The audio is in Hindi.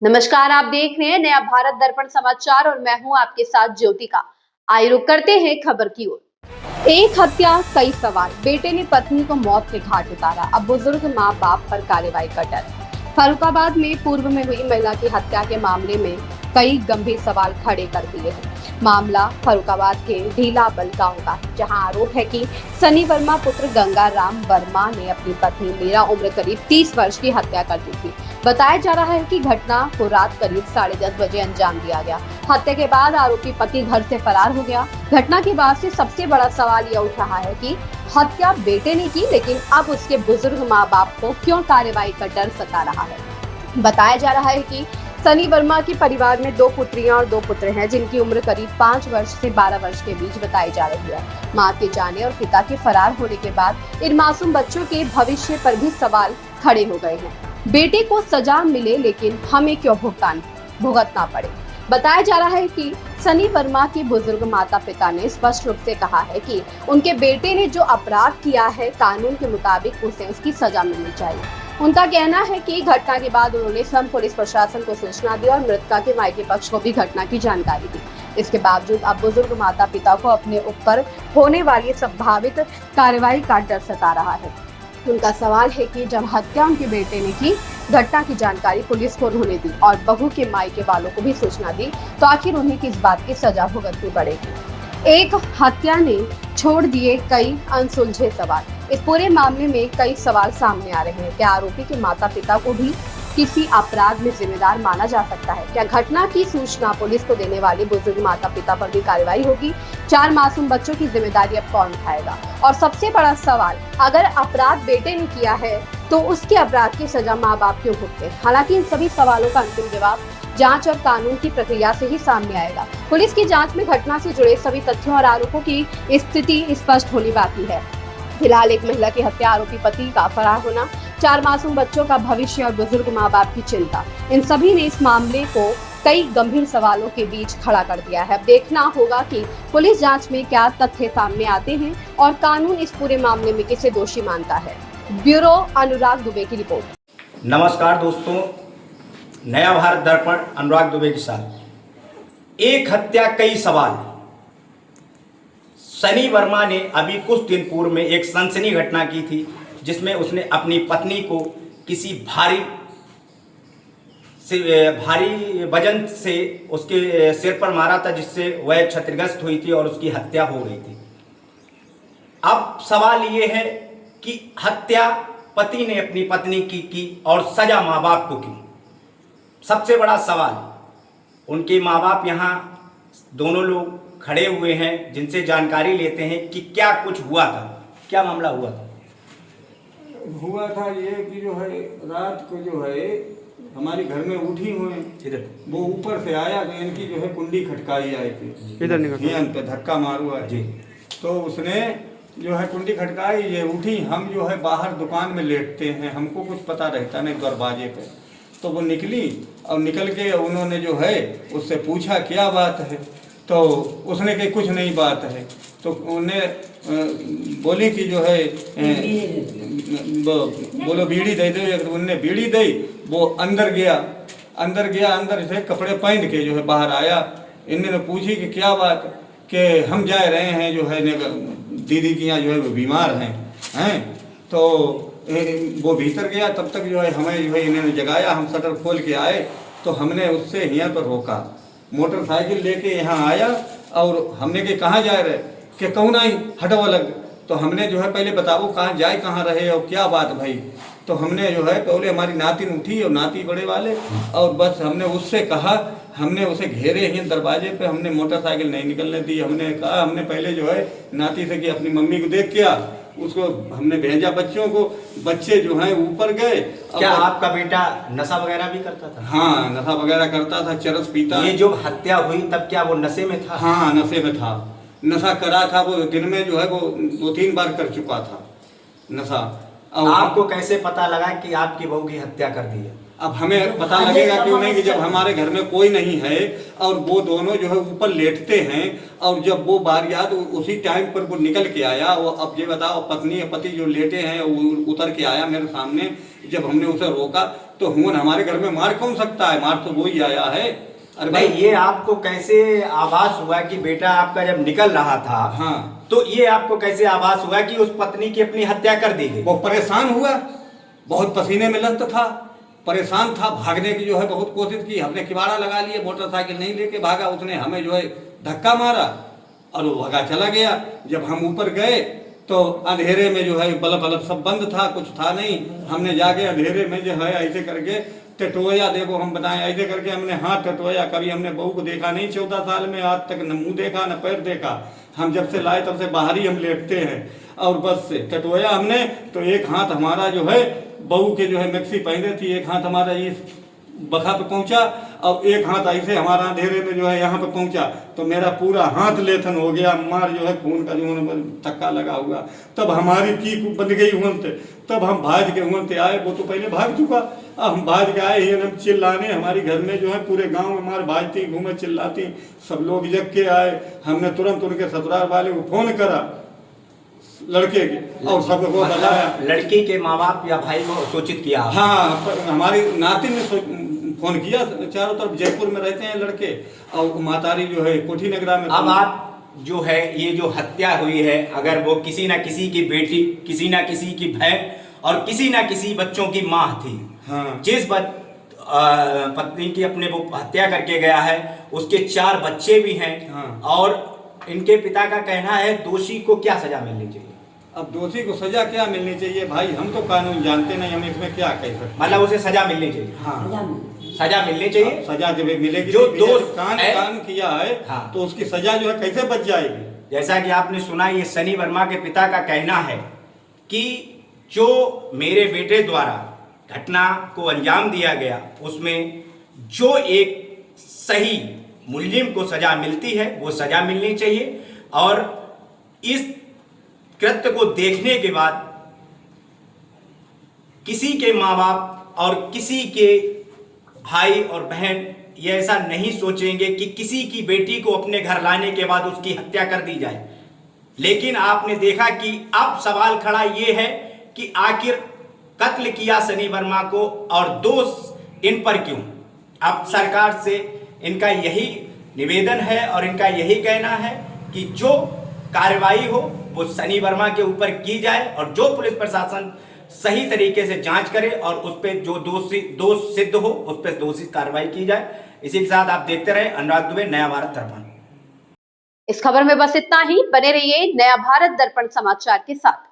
नमस्कार, आप देख रहे हैं नया भारत दर्पण समाचार और मैं हूं आपके साथ ज्योतिका। आइए रुक करते हैं खबर की ओर। एक हत्या कई सवाल, बेटे ने पत्नी को मौत के घाट उतारा, अब बुजुर्ग मां बाप पर कार्रवाई का डर। फर्रुखाबाद में पूर्व में हुई महिला की हत्या के मामले में कई गंभीर सवाल खड़े कर दिए हैं। मामला फर्रुखाबाद के ढीलाबल गांव का है, जहां आरोप है कि सनी वर्मा पुत्र गंगाराम वर्मा ने अपनी पत्नी मीरा उम्र करीब 30 वर्ष की हत्या कर दी थी। बताया जा रहा है कि घटना को रात करीब 10:30 बजे अंजाम दिया गया। हत्या के बाद आरोपी पति घर से फरार हो गया। घटना के बाद से सबसे बड़ा सवाल यह उठ रहा है कि हत्या बेटे ने की, लेकिन अब उसके बुजुर्ग माँ बाप को क्यों कार्रवाई का डर सता रहा है। बताया जा रहा है कि सनी वर्मा के परिवार में 2 पुत्रियां और 2 पुत्र हैं, जिनकी उम्र करीब 5 वर्ष से 12 वर्ष के बीच बताई जा रही है। मां के जाने और पिता के फरार होने के बाद इन मासूम बच्चों के भविष्य पर भी सवाल खड़े हो गए हैं। बेटे को सजा मिले, लेकिन हमें क्यों भुगतना पड़े। बताया जा रहा है कि सनी वर्मा के बुजुर्ग माता पिता ने स्पष्ट रूप से कहा है कि उनके बेटे ने जो अपराध किया है, कानून के मुताबिक उसे उसकी सजा मिलनी चाहिए। उनका कहना है कि घटना के बाद उन्होंने स्वयं पुलिस प्रशासन को सूचना दी और मृतका के मायके पक्ष को भी घटना की जानकारी दी। इसके बावजूद अब बुजुर्ग माता पिता को अपने ऊपर होने वाली संभावित कार्रवाई का डर सता रहा है। उनका सवाल है कि जब हत्या उनके बेटे ने की, घटना की जानकारी पुलिस को उन्होंने दी और बहू के मायके वालों को भी सूचना दी, तो आखिर उन्हें किस बात की सजा भुगतनी पड़ेगी। एक हत्या ने छोड़ दिए कई अनसुलझे सवाल। इस पूरे मामले में कई सवाल सामने आ रहे हैं। क्या आरोपी के माता पिता को भी किसी अपराध में जिम्मेदार माना जा सकता है? क्या घटना की सूचना पुलिस को देने वाले बुजुर्ग माता पिता पर भी कार्रवाई होगी? 4 मासूम बच्चों की जिम्मेदारी अब कौन उठाएगा? और सबसे बड़ा सवाल, अगर अपराध बेटे ने किया है तो उसके अपराध की सजा माँ बाप क्यों भुगते? हालांकि इन सभी सवालों का अंतिम जवाब जांच और कानून की प्रक्रिया से ही सामने आएगा। पुलिस की जांच में घटना से जुड़े सभी तथ्यों और आरोपों की स्थिति स्पष्ट होनी बाकी है। फिलहाल एक महिला की हत्या, आरोपी पति का फरार होना, 4 मासूम बच्चों का भविष्य और बुजुर्ग माँ बाप की चिंता, इन सभी ने इस मामले को कई गंभीर सवालों के बीच खड़ा कर दिया है। अब देखना होगा कि पुलिस जांच में क्या तथ्य सामने आते हैं और कानून इस पूरे मामले में किसे दोषी मानता है। ब्यूरो अनुराग दुबे की रिपोर्ट। नमस्कार दोस्तों, नया भारत दर्पण अनुराग दुबे के साथ। एक हत्या कई सवाल। सनी वर्मा ने अभी कुछ दिन पूर्व में एक सनसनी घटना की थी, जिसमें उसने अपनी पत्नी को किसी भारी वजन से उसके सिर पर मारा था, जिससे वह क्षतिग्रस्त हुई थी और उसकी हत्या हो गई थी। अब सवाल ये है कि हत्या पति ने अपनी पत्नी की और सजा माँ बाप को की। सबसे बड़ा सवाल, उनके माँ बाप यहाँ दोनों लोग खड़े हुए हैं, जिनसे जानकारी लेते हैं कि क्या कुछ हुआ था, क्या मामला हुआ था। ये कि जो है रात को जो है हमारी घर में उठी हुए, वो ऊपर से आया तो इनकी जो है कुंडी खटकाई आई थी, इधर पे धक्का मारू जी। तो उसने जो है कुंडी खटकाई, ये उठी, हम जो है बाहर दुकान में लेटते हैं, हमको कुछ पता रहता नहीं दरवाजे पे। तो वो निकली और निकल के उन्होंने जो है उससे पूछा क्या बात है, तो उसने कही कुछ नहीं बात है। तो उन्हें बोली कि जो है बोलो बीड़ी दे दो। तो उनने बीड़ी दी, वो अंदर गया, अंदर से कपड़े पहन के जो है बाहर आया। इन्होंने पूछी कि क्या बात, कि हम जा रहे हैं जो है दीदी की यहाँ जो है वो बीमार हैं। तो वो भीतर गया, तब तक जो है हमें जो है इन्होंने जगाया, हम शटर खोल के आए तो हमने उससे यहाँ पर रोका, मोटरसाइकिल लेके यहाँ आया और हमने के कहाँ जा रहे, कि कौन आई हटो अलग। तो हमने जो है पहले बताओ कहाँ जाए, कहाँ रहे और क्या बात भाई। तो हमने जो है पहले हमारी नातिन उठी और नाती बड़े वाले, और बस हमने उससे कहा, हमने उसे घेरे ही दरवाजे पे, हमने मोटरसाइकिल नहीं निकलने दी। हमने कहा, हमने पहले जो है नाती से कि अपनी मम्मी को देख के आ, उसको हमने भेजा बच्चों को, बच्चे जो हैं ऊपर गए। क्या आपका बेटा नशा वगैरह भी करता था? हाँ, नशा वगैरह करता था, चरस पीता। ये जो हत्या हुई तब क्या वो नशे में था? हाँ, नशे में था, नशा करा था। वो दिन में जो है वो 2-3 बार कर चुका था नशा। आपको कैसे पता लगा कि आपकी बहू की हत्या कर दी है? अब हमें पता लगेगा क्यों नहीं कि जब हमारे घर में कोई नहीं है और वो दोनों जो है ऊपर लेटते हैं, और जब वो बारी आ तो उसी टाइम पर वो निकल के आया। वो अब ये बताओ, पत्नी पति जो लेटे हैं वो उतर के आया मेरे सामने। जब हमने उसे रोका तो हुन हमारे घर में मार कौन सकता है, मार तो वो ही आया है। अरे भाई, ये आपको कैसे आभास हुआ कि बेटा आपका जब निकल रहा था, हाँ, तो ये आपको कैसे आभास हुआ कि उस पत्नी की अपनी हत्या कर दी गई? वो परेशान हुआ, बहुत पसीने में लत था, परेशान था, भागने की जो है बहुत कोशिश की। हमने किवाड़ा लगा लिया, मोटरसाइकिल नहीं लेके भागा, उसने हमें जो है धक्का मारा और वो भागा चला गया। जब हम ऊपर गए तो अंधेरे में जो है बल्ब बल्ब सब बंद था, कुछ था नहीं। हमने जाके अंधेरे में जो है ऐसे करके टटोया, देखो हम बताएं, ऐसे करके हमने हाथ टटोया। कभी हमने बहू को देखा नहीं 14 साल में, आज तक न मुंह देखा न पैर देखा। हम जब से लाए तब से बाहर ही हम लेटते हैं, और बस से टटोया हमने। तो एक हाथ हमारा जो है बहू के जो है मैक्सी पहने थी, एक हाथ हमारा इस बखा पे पहुंचा और एक हाथ ऐसे हमारा अंधेरे में जो है यहाँ पे पहुंचा। तो मेरा पूरा हाथ लेथन हो गया, मार जो है खून का जो है थक्का लगा हुआ। तब हमारी चीख बन गई हुन थे, तब हम भाज के हुन थे आए। वो तो पहले भाग चुका, अब हम भाज के आए ही, हम चिल्लाने। हमारी घर में जो है पूरे गांव में हमारे भाजती घूमे चिल्लाती, सब लोग जग के आए। हमने तुरंत उनके ससुराल वाले को फोन करा लड़के के, और सबको बताया। लड़की के माँ बाप या भाई को सूचित किया? हाँ, हमारी नाती ने फोन किया। चारों तरफ जयपुर में रहते हैं लड़के, और मातारी जो है कोठी नगरा में। अब आप जो है ये जो हत्या हुई है, अगर वो किसी ना किसी की बेटी, किसी ना किसी की बहन और किसी ना किसी बच्चों की माँ थी, हाँ, जिस पत्नी की अपने वो हत्या करके गया है, उसके 4 बच्चे भी हैं, हाँ, और इनके पिता का कहना है दोषी को क्या सजा मिलनी चाहिए? अब दोषी को सजा क्या मिलनी चाहिए भाई, हम तो कानून जानते नहीं, हम इसमें क्या कह सकते। मतलब उसे सजा मिलनी चाहिए? हाँ, सजा मिलनी चाहिए। सजा जब मिलेगी, जो दोष कान किया है, हाँ, तो उसकी सजा जो है कैसे बच जाएगी? जैसा कि आपने सुना, ये सनी वर्मा के पिता का कहना है कि जो मेरे बेटे द्वारा घटना को अंजाम दिया गया, उसमें जो एक सही मुल्जिम को सजा मिलती है वो सजा मिलनी चाहिए। और इस कृत्य को देखने के बाद किसी के माँ बाप और किसी के भाई और बहन ये ऐसा नहीं सोचेंगे कि किसी की बेटी को अपने घर लाने के बाद उसकी हत्या कर दी जाए। लेकिन आपने देखा कि अब सवाल खड़ा ये है कि आखिर कत्ल किया सनी वर्मा को और दोष इन पर क्यों? अब सरकार से इनका यही निवेदन है और इनका यही कहना है कि जो कार्रवाई हो वो सनी वर्मा के ऊपर की जाए, और जो पुलिस प्रशासन सही तरीके से जांच करे और उस पर जो दोष सिद्ध हो उस पर दोषी कार्रवाई की जाए। इसी के साथ आप देखते रहे अनुराग दुबे, नया भारत दर्पण। इस खबर में बस इतना ही। बने रहिए नया भारत दर्पण समाचार के साथ।